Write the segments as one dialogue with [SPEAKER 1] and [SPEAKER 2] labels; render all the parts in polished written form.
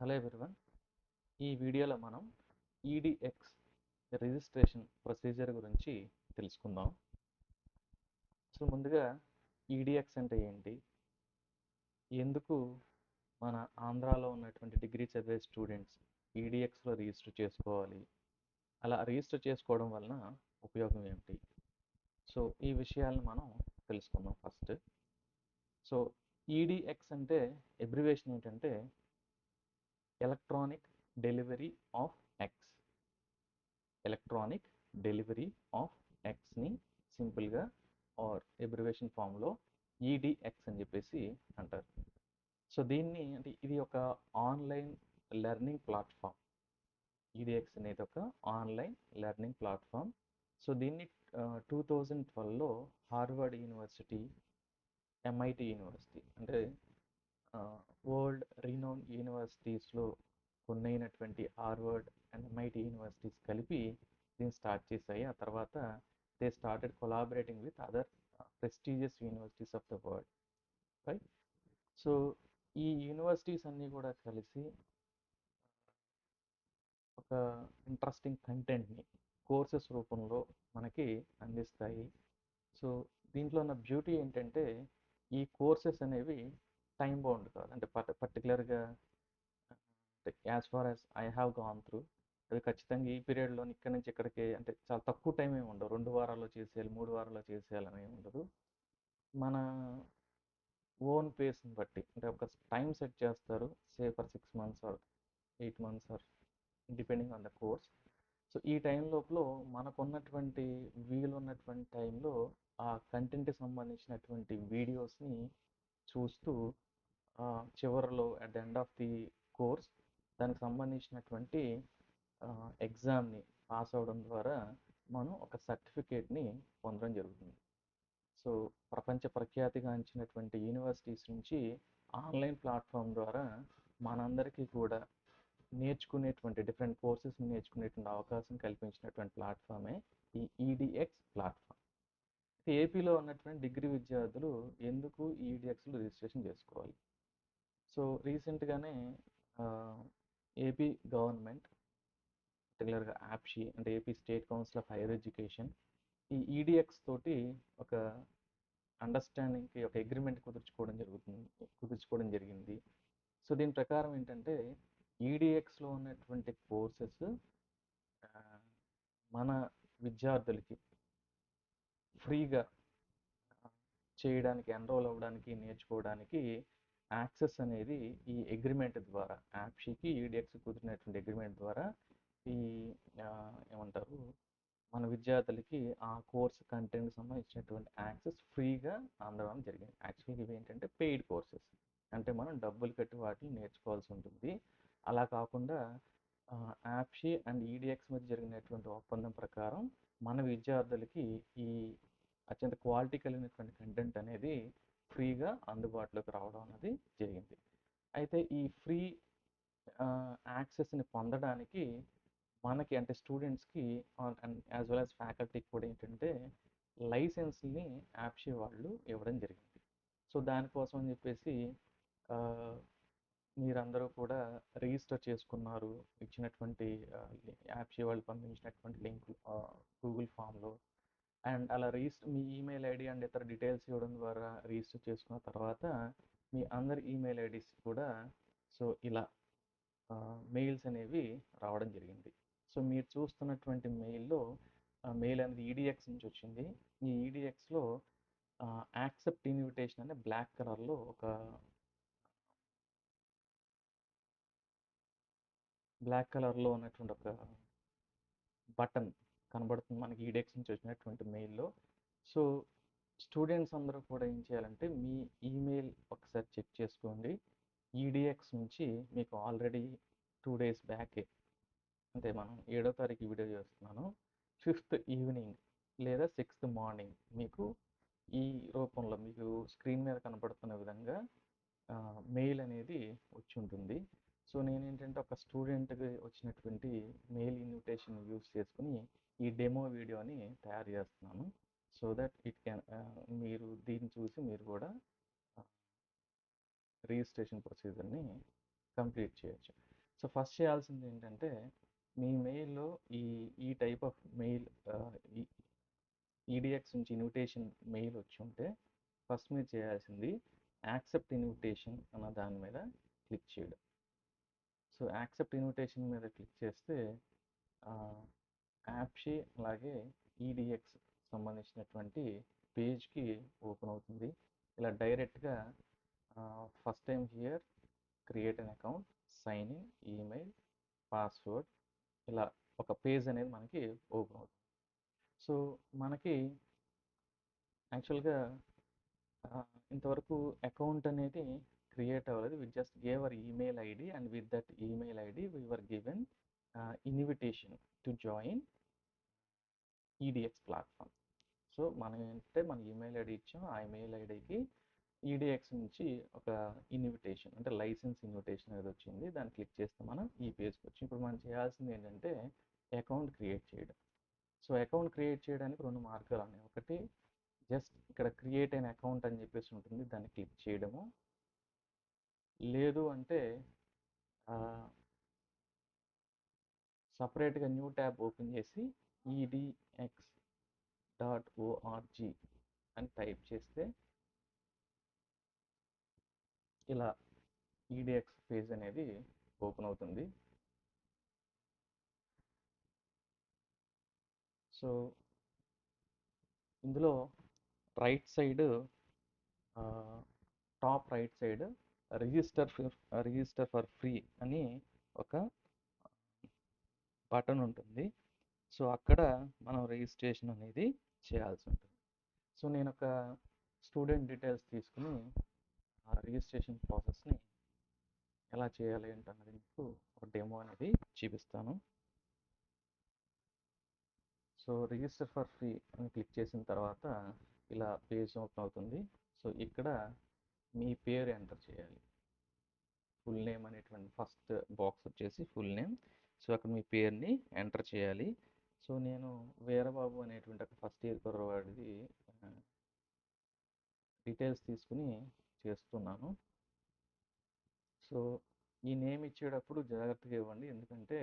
[SPEAKER 1] Hello everyone. ఈ వీడియోలో మనం ఈడిఎక్స్ రిజిస్ట్రేషన్ ప్రొసీజర్ గురించి తెలుసుకుందాం. అసలు ముందుగా ఈడిఎక్స్ అంటే ఏంటి, ఎందుకు మన ఆంధ్రాలో ఉన్నటువంటి డిగ్రీ చదివే స్టూడెంట్స్ ఈడిఎక్స్లో రిజిస్టర్ చేసుకోవాలి, అలా రిజిస్టర్ చేసుకోవడం వలన ఉపయోగం ఏమిటి, సో ఈ విషయాలను మనం తెలుసుకుందాం ఫస్ట్. సో ఈడిఎక్స్ అంటే అబ్రివేషన్ ఏంటంటే electronic delivery of X. Electronic delivery of ఎక్స్ని సింపుల్గా ఆర్ అబ్రివేషన్ ఫామ్లో ఈడిఎక్స్ అని చెప్పేసి అంటారు. సో దీన్ని అంటే ఇది ఒక ఆన్లైన్ లెర్నింగ్ ప్లాట్ఫామ్. ఈడిఎక్స్ అనేది ఒక ఆన్లైన్ లెర్నింగ్ ప్లాట్ఫామ్. సో దీన్ని 2012లో హార్వర్డ్ యూనివర్సిటీ, ఎంఐటి యూనివర్సిటీ అంటే వరల్డ్ రినౌన్ యూనివర్సిటీస్లో కొన్నైనటువంటి హార్వర్డ్ అండ్ ఎంఐటి యూనివర్సిటీస్ కలిపి దీన్ని స్టార్ట్ చేశాయి. ఆ తర్వాత they started collaborating with other prestigious universities of the world, right. So ఈ యూనివర్సిటీస్ అన్నీ కూడా కలిసి ఒక ఇంట్రెస్టింగ్ కంటెంట్ని కోర్సెస్ రూపంలో మనకి అందిస్తాయి. సో దీంట్లో ఉన్న బ్యూటీ ఏంటంటే ఈ కోర్సెస్ అనేవి టైం బౌండ్ కాదు, అంటే పర్టికులర్గా as far as I have gone through అవి ఖచ్చితంగా ఈ పీరియడ్లో ఇక్కడి నుంచి ఇక్కడికి అంటే చాలా తక్కువ టైం ఏమి ఉండవు, 2 వారాల్లో చేసేయాలి 3 వారాల్లో చేసేయాలని ఏమి ఉండదు. మన ఓన్ పేస్ని బట్టి అంటే ఒక టైం సెట్ చేస్తారు, say for 6 months or 8 months or depending on the course. So ఈ టైం లోపల మనకున్నటువంటి వీలున్నటువంటి టైంలో ఆ కంటెంట్కి సంబంధించినటువంటి వీడియోస్ని చూస్తూ చివరిలో at the end of the course దానికి సంబంధించినటువంటి ఎగ్జామ్ని పాస్ అవ్వడం ద్వారా మనం ఒక సర్టిఫికేట్ని పొందడం జరుగుతుంది. సో ప్రపంచ ప్రఖ్యాతిగాంచినటువంటి యూనివర్సిటీస్ నుంచి ఆన్లైన్ ప్లాట్ఫామ్ ద్వారా మనందరికీ కూడా నేర్చుకునేటువంటి డిఫరెంట్ కోర్సెస్ని నేర్చుకునేటువంటి అవకాశం కల్పించినటువంటి ప్లాట్ఫామే ఈ ఈడిఎక్స్ ప్లాట్ఫామ్. ఏపీలో ఉన్నటువంటి డిగ్రీ విద్యార్థులు ఎందుకు ఈడిఎక్స్లో రిజిస్ట్రేషన్ చేసుకోవాలి? సో రీసెంట్గానే ఏపీ గవర్నమెంట్, పర్టికులర్గా యాప్షీ అంటే AP state council of higher education, ఈ ఈడిఎక్స్ తోటి ఒక అండర్స్టాండింగ్కి ఒక అగ్రిమెంట్ కుదుర్చుకోవడం జరిగింది. సో దీని ప్రకారం ఏంటంటే ఈడిఎక్స్లో ఉన్నటువంటి కోర్సెస్ మన విద్యార్థులకి ఫ్రీగా చేయడానికి, ఎన్రోల్ అవ్వడానికి, నేర్చుకోవడానికి యాక్సెస్ అనేది ఈ అగ్రిమెంట్ ద్వారా, యాప్షీకి ఈడిఎక్స్ కుదిరినటువంటి అగ్రిమెంట్ ద్వారా ఈ ఏమంటారు మన విద్యార్థులకి ఆ కోర్స్ కంటెంట్కి సంబంధించినటువంటి యాక్సెస్ ఫ్రీగా అందడం జరిగింది. యాక్చువల్గా ఇవి ఏంటంటే పెయిడ్ కోర్సెస్, అంటే మనం డబ్బులు కట్టి వాటిని నేర్చుకోవాల్సి ఉంటుంది. అలా కాకుండా యాప్షీ అండ్ ఈడిఎక్స్ మధ్య జరిగినటువంటి ఒప్పందం ప్రకారం మన విద్యార్థులకి ఈ అత్యంత క్వాలిటీ కలిగినటువంటి కంటెంట్ అనేది ఫ్రీగా అందుబాటులోకి రావడం అనేది జరిగింది. అయితే ఈ ఫ్రీ యాక్సెస్ని పొందడానికి మనకి అంటే స్టూడెంట్స్కి అండ్ యాజ్ వెల్ యాజ్ ఫ్యాకల్టీకి కూడా ఏంటంటే లైసెన్స్ని యాప్షీ వాళ్ళు ఇవ్వడం జరిగింది. సో దానికోసం అని చెప్పేసి మీరందరూ కూడా రిజిస్టర్ చేసుకున్నారు ఇచ్చినటువంటి యాప్షీ వాళ్ళు పంపించినటువంటి లింక్ గూగుల్ ఫామ్లో. అండ్ అలా మీ ఈమెయిల్ ఐడి అండ్ ఇతర డీటెయిల్స్ ఇవ్వడం ద్వారా రిజిస్టర్ చేసుకున్న తర్వాత మీ అందరి ఈమెయిల్ ఐడీస్ కూడా సో ఇలా మెయిల్స్ అనేవి రావడం జరిగింది. సో మీరు చూస్తున్నటువంటి మెయిల్ అనేది ఈడిఎక్స్ నుంచి వచ్చింది. ఈ ఈడిఎక్స్లో యాక్సెప్ట్ ఇన్విటేషన్ అనే బ్లాక్ కలర్లో ఉన్నటువంటి ఒక బటన్ కనబడుతుంది మనకి ఈడిఎక్స్ నుంచి వచ్చినటువంటి మెయిల్లో. సో స్టూడెంట్స్ అందరూ కూడా ఏం చేయాలంటే మీ ఈమెయిల్ ఒకసారి చెక్ చేసుకోండి. ఈడిఎక్స్ నుంచి మీకు ఆల్రెడీ 2 days బ్యాకే, అంటే మనం 7వ తారీఖు వీడియో చేస్తున్నాను, 5th ఈవినింగ్ లేదా 6th మార్నింగ్ మీకు ఈ రూపంలో మీకు స్క్రీన్ మీద కనబడుతున్న విధంగా మెయిల్ అనేది వచ్చి ఉంటుంది. సో నేనేంటంటే ఒక స్టూడెంట్కి వచ్చినటువంటి మెయిల్ ఇన్విటేషన్ యూస్ చేసుకుని ఈ డెమో వీడియోని తయారు చేస్తున్నాను. సో దట్ మీరు దీన్ని చూసి మీరు కూడా రిజిస్ట్రేషన్ ప్రొసీజర్ని కంప్లీట్ చేయొచ్చు. సో ఫస్ట్ చేయాల్సింది ఏంటంటే మీ మెయిల్‌లో ఈ ఈ టైప్ ఆఫ్ మెయిల్ ఈ ఈడీఎక్స్ నుంచి ఇన్విటేషన్ మెయిల్ వచ్చుంటే ఫస్ట్ మీరు చేయాల్సింది యాక్సెప్ట్ ఇన్విటేషన్ అన్న దాని మీద క్లిక్ చేయడం. సో యాక్సెప్ట్ ఇన్విటేషన్ మీద క్లిక్ చేస్తే యాప్షీ అలాగే ఈడీఎక్స్ సంబంధించినటువంటి పేజ్కి ఓపెన్ అవుతుంది. ఇలా డైరెక్ట్గా first time here, create an account, sign in, email, password, ఇలా ఒక పేజ్ అనేది మనకి ఓపెన్ అవుతుంది. సో మనకి యాక్చువల్గా ఇంతవరకు అకౌంట్ అనేది క్రియేట్ అవ్వలేదు. We just gave our email ID and with that email ID we were given invitation to join edX platform. So మనం ఏంటంటే మన ఈమెయిల్ ఐడి ఇచ్చాం, ఆ ఈమెయిల్ ఐడికి ఈడీఎక్స్ నుంచి ఒక ఇన్విటేషన్ అంటే లైసెన్స్ ఇన్విటేషన్ అనేది వచ్చింది. దాన్ని క్లిక్ చేస్తే మనం ఈ పేజ్కి వచ్చి ఇప్పుడు మనం చేయాల్సింది ఏంటంటే అకౌంట్ క్రియేట్ చేయడం. సో అకౌంట్ క్రియేట్ చేయడానికి రెండు మార్గాలు ఉన్నాయి. ఒకటి జస్ట్ ఇక్కడ క్రియేట్ అయిన అకౌంట్ అని చెప్పేసి ఉంటుంది, దాన్ని క్లిక్ చేయడము. లేదు అంటే సపరేట్గా న్యూ ట్యాబ్ ఓపెన్ చేసి edx.org అని టైప్ చేస్తే ఇలా ఈడీఎక్స్ పేజ్ అనేది ఓపెన్ అవుతుంది. సో ఇందులో right side top right side register for free అని ఒక బటన్ ఉంటుంది. సో అక్కడ మనం రిజిస్ట్రేషన్ అనేది చేయాల్సి ఉంటుంది. సో నేను ఒక స్టూడెంట్ డీటెయిల్స్ తీసుకుని ఆ రిజిస్ట్రేషన్ ప్రాసెస్ని ఎలా చేయాలి ఏంటన్నది మీకు ఒక డెమో అనేది చూపిస్తాను. సో రిజిస్టర్ ఫర్ ఫ్రీ అని క్లిక్ చేసిన తర్వాత ఇలా పేజ్ ఓపెన్ అవుతుంది. సో ఇక్కడ మీ పేరు ఎంటర్ చేయాలి. ఫుల్ నేమ్ అనేటువంటి ఫస్ట్ బాక్స్ వచ్చేసి ఫుల్ నేమ్. సో అక్కడ మీ పేరుని ఎంటర్ చేయాలి. సో నేను వీరబాబు అనేటువంటి ఒక ఫస్ట్ ఇయర్ కుర్రవాడిది డీటెయిల్స్ తీసుకుని చేస్తున్నాను. సో ఈ నేమ్ ఇచ్చేటప్పుడు జాగ్రత్తగా ఇవ్వండి, ఎందుకంటే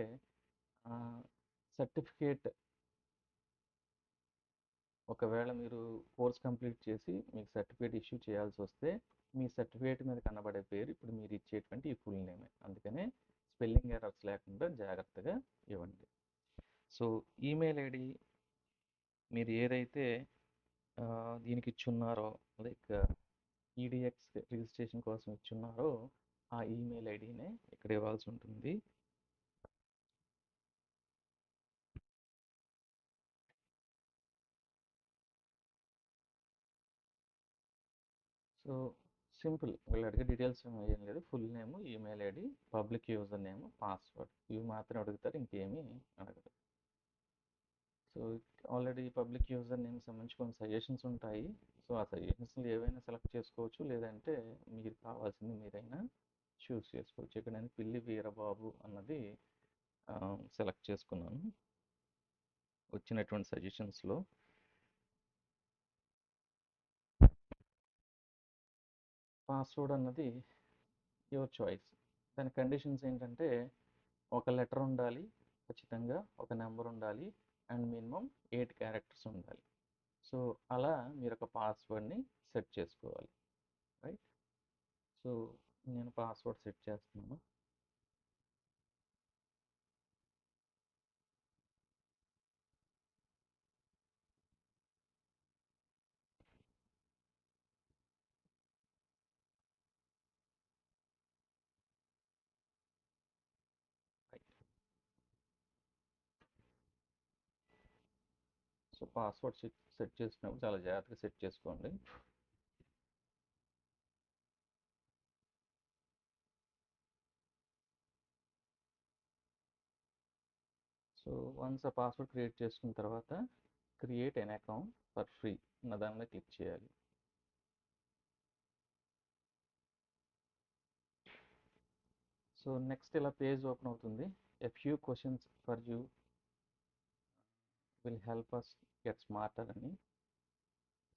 [SPEAKER 1] సర్టిఫికేట్ ఒకవేళ మీరు కోర్స్ కంప్లీట్ చేసి మీకు సర్టిఫికేట్ ఇష్యూ చేయాల్సి వస్తే మీ సర్టిఫికేట్ మీద కనబడే పేరు ఇప్పుడు మీరు ఇచ్చేటువంటి ఈ ఫుల్ నేమే. అందుకనే స్పెల్లింగ్ ఎర్రర్స్ లేకుండా జాగ్రత్తగా ఇవ్వండి. సో ఈమెయిల్ ఐడి మీరు ఏదైతే దీనికి ఇచ్చున్నారో, లైక్ ఈడీఎక్స్ రిజిస్ట్రేషన్ కోసం ఇచ్చున్నారో ఆ ఈమెయిల్ ఐడినే ఇక్కడ ఇవ్వాల్సి ఉంటుంది. సో సింపుల్, వీళ్ళు అడిగే డీటెయిల్స్ ఏం లేదు. Full name, email ID, public user name, password, ఇవి మాత్రం అడుగుతారు, ఇంకేమీ అడగరు. So already public user name సంబంధించి కొన్ని సజెషన్స్ ఉంటాయి. సో ఆ సజెషన్స్లో ఏవైనా సెలెక్ట్ చేసుకోవచ్చు, లేదంటే మీరు కావాల్సింది మీరైనా చూస్ చేసుకోవచ్చు. ఇక్కడ నేను పిల్లి వీరబాబు అన్నది సెలెక్ట్ చేసుకున్నాను వచ్చినటువంటి సజెషన్స్లో. పాస్వర్డ్ అన్నది యువర్ చాయిస్. దాని కండిషన్స్ ఏంటంటే ఒక లెటర్ ఉండాలి ఖచ్చితంగా, ఒక నెంబర్ ఉండాలి, అండ్ మినిమం 8 క్యారెక్టర్స్ ఉండాలి. సో అలా మీరు ఒక పాస్వర్డ్ని సెట్ చేసుకోవాలి, రైట్? సో నేను పాస్వర్డ్ సెట్ చేస్తున్నాను. రైట్. సో పాస్వర్డ్ సెట్ చేసుకున్నప్పుడు చాలా జాగ్రత్తగా సెట్ చేసుకోండి. సో వన్స్ ఆ పాస్వర్డ్ క్రియేట్ చేసుకున్న తర్వాత create N account for free అన్న దాని మీద క్లిక్ చేయాలి. సో నెక్స్ట్ ఇలా పేజ్ ఓపెన్ అవుతుంది. A few questions for you will help us get smarter అని.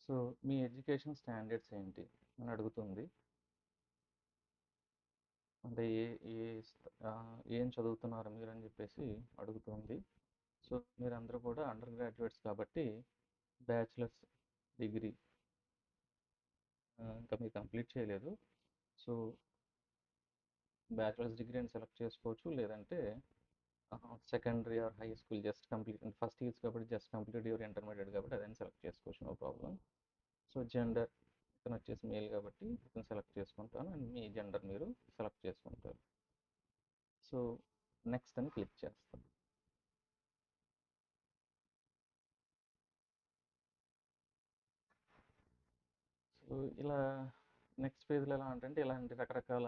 [SPEAKER 1] సో మీ ఎడ్యుకేషన్ స్టాండర్డ్స్ ఏంటి అని అడుగుతుంది. అంటే ఏం చదువుతున్నారు మీరు అని చెప్పేసి అడుగుతుంది. సో మీరందరూ కూడా అండర్ గ్రాడ్యుయేట్స్ కాబట్టి బ్యాచిలర్స్ డిగ్రీ ఇంకా మీరు కంప్లీట్ చేయలేదు. సో బ్యాచిలర్స్ డిగ్రీని సెలెక్ట్ చేసుకోవచ్చు, లేదంటే secondary are high school just complete first years కాబట్టి జస్ట్ కంప్లీట్ యువర్ ఇంటర్మీడియట్ కాబట్టి అదని సెలెక్ట్ చేసుకోవచ్చు, నో ప్రాబ్లం. సో జెండర్ ఇతను వచ్చేసి మేల్ కాబట్టి ఇతను సెలెక్ట్ చేసుకుంటాను అండ్ మీ జెండర్ మీరు సెలెక్ట్ చేసుకుంటారు. సో నెక్స్ట్ అని క్లిక్ చేస్తాం. సో ఇలా నెక్స్ట్ పేజ్లో ఎలా అంటే ఇలాంటి రకరకాల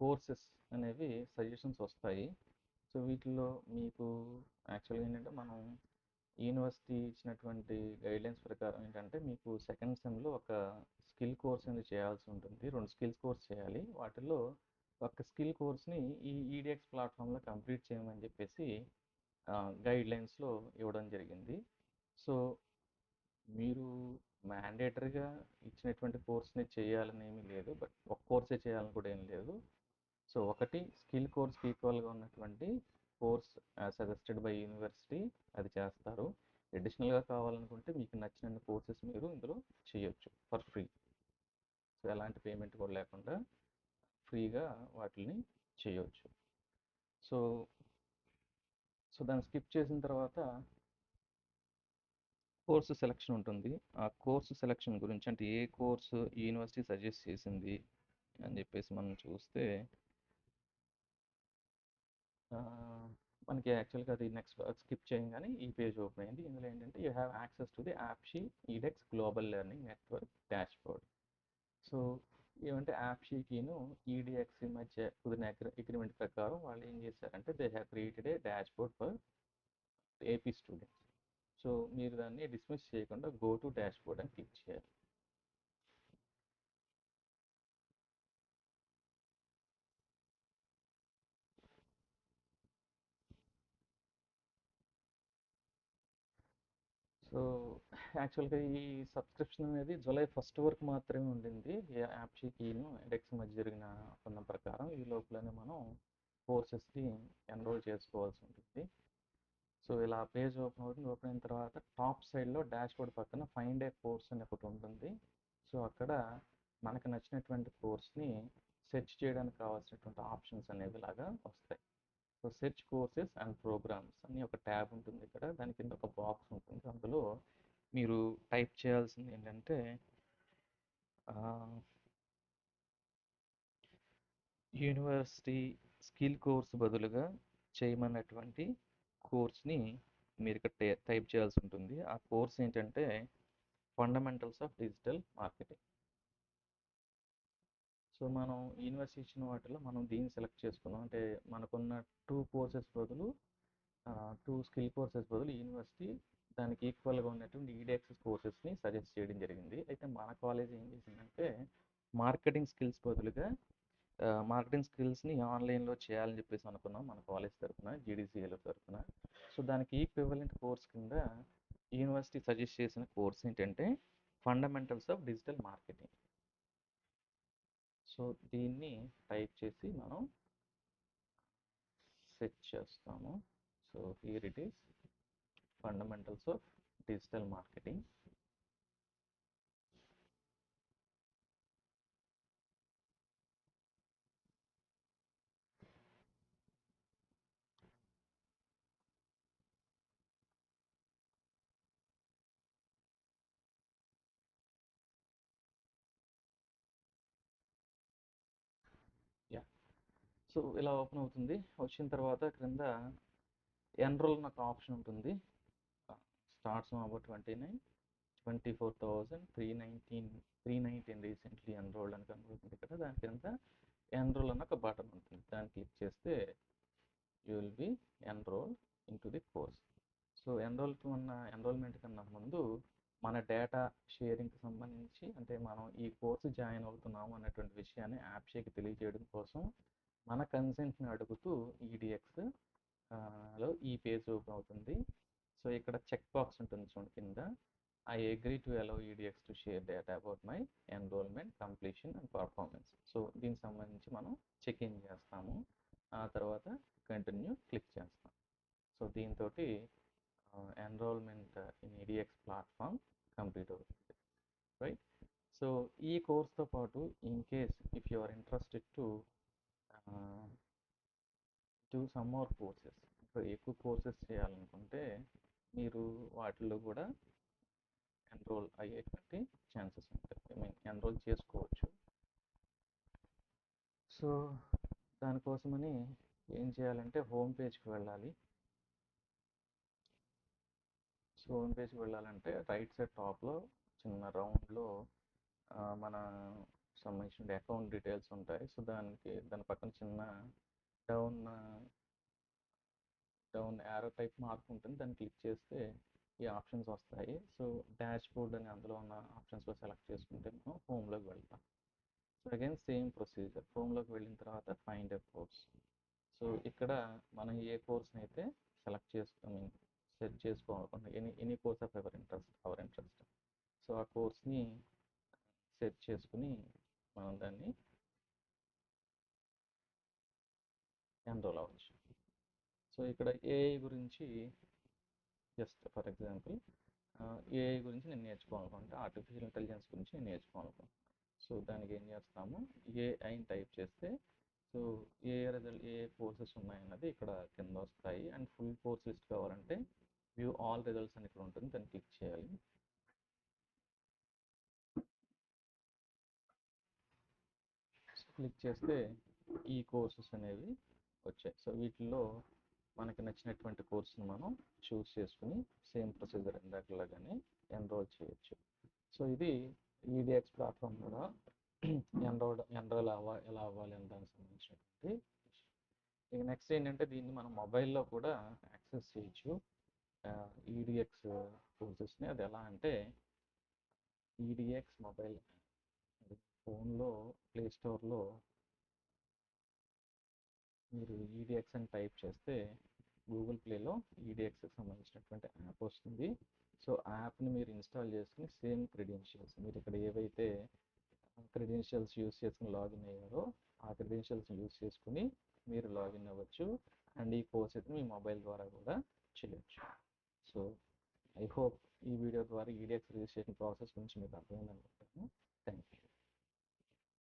[SPEAKER 1] కోర్సెస్ అనేవి సజెషన్స్ వస్తాయి. సో వీటిల్లో మీకు యాక్చువల్గా ఏంటంటే మనం యూనివర్సిటీ ఇచ్చినటువంటి గైడ్లైన్స్ ప్రకారం ఏంటంటే మీకు సెకండ్ సెమ్లో ఒక స్కిల్ కోర్స్ అనేది చేయాల్సి ఉంటుంది. 2 స్కిల్స్ కోర్స్ చేయాలి. వాటిల్లో ఒక స్కిల్ కోర్స్ని ఈ ఈడిఎక్స్ ప్లాట్ఫామ్లో కంప్లీట్ చేయమని చెప్పేసి గైడ్లైన్స్లో ఇవ్వడం జరిగింది. సో మీరు మ్యాండేటరీగా ఇచ్చినటువంటి కోర్స్ని చేయాలని ఏమీ లేదు, బట్ ఒక కోర్సే చేయాలని కూడా ఏం లేదు. సో ఒకటి స్కిల్ కోర్స్కి ఈక్వల్గా ఉన్నటువంటి కోర్స్ సజెస్టెడ్ బై యూనివర్సిటీ అది చేస్తారు. అడిషనల్గా కావాలనుకుంటే మీకు నచ్చిన కోర్సెస్ మీరు ఇందులో చేయొచ్చు ఫర్ ఫ్రీ. సో ఎలాంటి పేమెంట్ కూడా లేకుండా ఫ్రీగా వాటిని చేయొచ్చు. సో సో దాన్ని స్కిప్ చేసిన తర్వాత కోర్సు సెలక్షన్ ఉంటుంది. ఆ కోర్సు సెలక్షన్ గురించి అంటే ఏ కోర్సు యూనివర్సిటీ సజెస్ట్ చేసింది అని చెప్పేసి మనం చూస్తే మనకి యాక్చువల్గా అది నెక్స్ట్ స్కిప్ చేయగానే ఈ పేజ్ ఓపెన్ అయింది. ఇందులో ఏంటంటే you have access to the APSCHE edX global learning network dashboard. So ఏమంటే యాప్షీకిను ఈడిఎక్స్ మధ్య కుదిరిన అగ్రిమెంట్ ప్రకారం వాళ్ళు ఏం చేశారంటే they have created a dashboard for AP students. So మీరు దాన్ని డిస్మిస్ చేయకుండా గో టు డాష్బోర్డ్ అని క్లిక్ చేయాలి. సో యాక్చువల్గా ఈ సబ్స్క్రిప్షన్ అనేది జూలై 1 వరకు మాత్రమే ఉండింది. ఈ యాప్షీకిను ఇండెక్స్ మధ్య జరిగిన ఒప్పందం ప్రకారం ఈ లోపలనే మనం కోర్సెస్కి ఎన్రోల్ చేసుకోవాల్సి ఉంటుంది. సో ఇలా పేజ్ ఓపెన్ అవుతుంది. ఓపెన్ అయిన తర్వాత టాప్ సైడ్లో డాష్బోర్డ్ పక్కన ఫైండ్ ఏ కోర్స్ అని ఒకటి ఉంటుంది. సో అక్కడ మనకు నచ్చినటువంటి కోర్స్ని సెర్చ్ చేయడానికి కావాల్సినటువంటి ఆప్షన్స్ అనేవి లాగా వస్తాయి. So search courses and programs అని ఒక ట్యాబ్ ఉంటుంది ఇక్కడ. దాని కింద ఒక బాక్స్ ఉంటుంది. అందులో మీరు టైప్ చేయాల్సింది ఏంటంటే యూనివర్సిటీ స్కిల్ కోర్స్ బదులుగా చేయమన్నటువంటి కోర్స్ని మీరు ఇక్కడ టైప్ చేయాల్సి ఉంటుంది. ఆ కోర్స్ ఏంటంటే fundamentals of digital marketing. So మనం యూనివర్సిటీ ఇచ్చిన వాటిలో మనం దీన్ని సెలెక్ట్ చేసుకున్నాం. అంటే మనకున్న 2 కోర్సెస్ బదులు 2 స్కిల్ కోర్సెస్ బదులు యూనివర్సిటీ దానికి ఈక్వల్గా ఉన్నటువంటి ఈడిఎక్స్ కోర్సెస్ని సజెస్ట్ చేయడం జరిగింది. అయితే మన కాలేజ్ ఏం చేసిందంటే మార్కెటింగ్ స్కిల్స్ బదులుగా మార్కెటింగ్ స్కిల్స్ని ఆన్లైన్లో చేయాలని చెప్పేసి అనుకున్నాం మన కాలేజ్ తరఫున, జీడీసీఏల తరఫున. సో దానికి ఈక్వివలెంట్ కోర్స్ కింద యూనివర్సిటీ సజెస్ట్ చేసిన కోర్స్ ఏంటంటే fundamentals of digital marketing. So దీన్ని టైప్ చేసి మనం సెర్చ్ చేస్తాము. So here it is fundamentals of digital marketing. Yeah, so ఇలా ఓపెన్ అవుతుంది. వచ్చిన తర్వాత క్రింద ఎన్రోల్ అని ఒక ఆప్షన్ ఉంటుంది. స్టార్ట్స్ అబౌట్ 24,319 రీసెంట్లీ ఎన్రోల్డ్ అని కనబడుతుంది ఇక్కడ. దాని కింద ఎన్రోల్ అని ఒక బటన్ ఉంటుంది. దాన్ని క్లిక్ చేస్తే you will be enrol into the course. So enrolment కన్నా ముందు మన డేటా షేరింగ్కి సంబంధించి అంటే మనం ఈ కోర్సు జాయిన్ అవుతున్నాము అన్నటువంటి విషయాన్ని యాప్షేకి తెలియజేయడం కోసం మన కన్సెంట్ని అడుగుతూ ఈడిఎక్స్ లో ఈ పేజ్ ఓపెన్ అవుతుంది. సో ఇక్కడ చెక్ బాక్స్ ఉంటుంది చూడండి కింద. I agree to allow EDX to share data about my enrollment, completion and performance. So దీనికి సంబంధించి మనం చెక్ ఇన్ చేస్తాము. ఆ తర్వాత కంటిన్యూ క్లిక్ చేస్తాం. సో దీంతో enrolment in edX platform complete అవుతుంది, రైట్? సో ఈ కోర్స్తో పాటు in case if you are interested to do some more courses, ఎక్కువ కోర్సెస్ చేయాలనుకుంటే మీరు వాటిల్లో కూడా ఎన్రోల్ అయ్యేటువంటి ఛాన్సెస్ ఉంటాయి, ఐ మీన్ ఎన్రోల్ చేసుకోవచ్చు. సో దానికోసమని ఏం చేయాలంటే హోమ్ పేజ్కి వెళ్ళాలి. సో హోమ్ పేజ్కి వెళ్ళాలంటే రైట్ సైడ్ టాప్లో చిన్న రౌండ్లో మన సంబంధించిన అకౌంట్ డీటెయిల్స్ ఉంటాయి. సో దాని పక్కన చిన్న డౌన్ యారో టైప్ మార్క్ ఉంటుంది, దాన్ని క్లిక్ చేస్తే ఈ ఆప్షన్స్ వస్తాయి. సో డాష్ బోర్డ్ అని అందులో ఉన్న ఆప్షన్స్లో సెలెక్ట్ చేసుకుంటే మనం హోమ్లోకి వెళ్తాం. సో అగైన్ సేమ్ ప్రొసీజర్, హోమ్లోకి వెళ్ళిన తర్వాత ఫైండ్ ఎ కోర్స్. సో ఇక్కడ మనం ఏ కోర్స్ని అయితే సెలెక్ట్ చేసుకుని సెట్ చేసుకోవాలనుకుంటున్నాం, any course of our interest. So ఆ కోర్స్ని సెట్ చేసుకుని మనం దాన్ని ఎన్రోల్ అవ్వచ్చు. సో ఇక్కడ ఏఐ గురించి జస్ట్ ఫర్ ఎగ్జాంపుల్ ఏఐ గురించి నేను నేర్చుకోవాలనుకుంటే, ఆర్టిఫిషియల్ ఇంటెలిజెన్స్ గురించి నేను నేర్చుకోవాలనుకుంటున్నాను. సో దానికి ఏం చేస్తాము, ఏఐని టైప్ చేస్తే సో ఏ కోర్సెస్ ఉన్నాయన్నది ఇక్కడ కింద వస్తాయి. అండ్ ఫుల్ కోర్స్ లిస్ట్ కావాలంటే వ్యూ ఆల్ రిజల్ట్స్ అని ఇక్కడ ఉంటుంది, దాన్ని క్లిక్ చేయాలి. క్లిక్ చేస్తే ఈ కోర్సెస్ అనేవి వచ్చాయి. సో వీటిల్లో మనకి నచ్చినటువంటి కోర్సును మనం చూస్ చేసుకుని సేమ్ ప్రొసీజర్ ఇందాకలాగానే ఎన్రోల్ చేయొచ్చు. సో ఇది ఈడిఎక్స్ ప్లాట్ఫామ్ కూడా ఎన్రోల్ ఎలా అవ్వాలి అని దానికి సంబంధించినటువంటి విషయం. ఇక నెక్స్ట్ ఏంటంటే దీన్ని మనం మొబైల్లో కూడా యాక్సెస్ చేయొచ్చు ఈడిఎక్స్ కోర్సెస్ని. అది ఎలా అంటే ఈడిఎక్స్ మొబైల్ ఫోన్లో ప్లే స్టోర్లో మీరు ఈడిఎక్స్ అని టైప్ చేస్తే గూగుల్ ప్లేలో ఈడిఎక్స్కి సంబంధించినటువంటి యాప్ వస్తుంది. సో ఆ యాప్ని మీరు ఇన్స్టాల్ చేసుకుని సేమ్ క్రెడెన్షియల్స్, మీరు ఇక్కడ ఏవైతే క్రెడెన్షియల్స్ యూస్ చేసుకుని లాగిన్ అయ్యారో ఆ క్రెడెన్షియల్స్ యూస్ చేసుకుని మీరు లాగిన్ అవ్వచ్చు. అండ్ ఈ కోర్స్ అయితే మీ మొబైల్ ద్వారా కూడా చేయొచ్చు. సో ఐ హోప్ ఈ వీడియో ద్వారా ఈడిఎక్స్ రిజిస్ట్రేషన్ ప్రాసెస్ గురించి మీకు అర్థమైంది అనుకుంటాను. Thank you.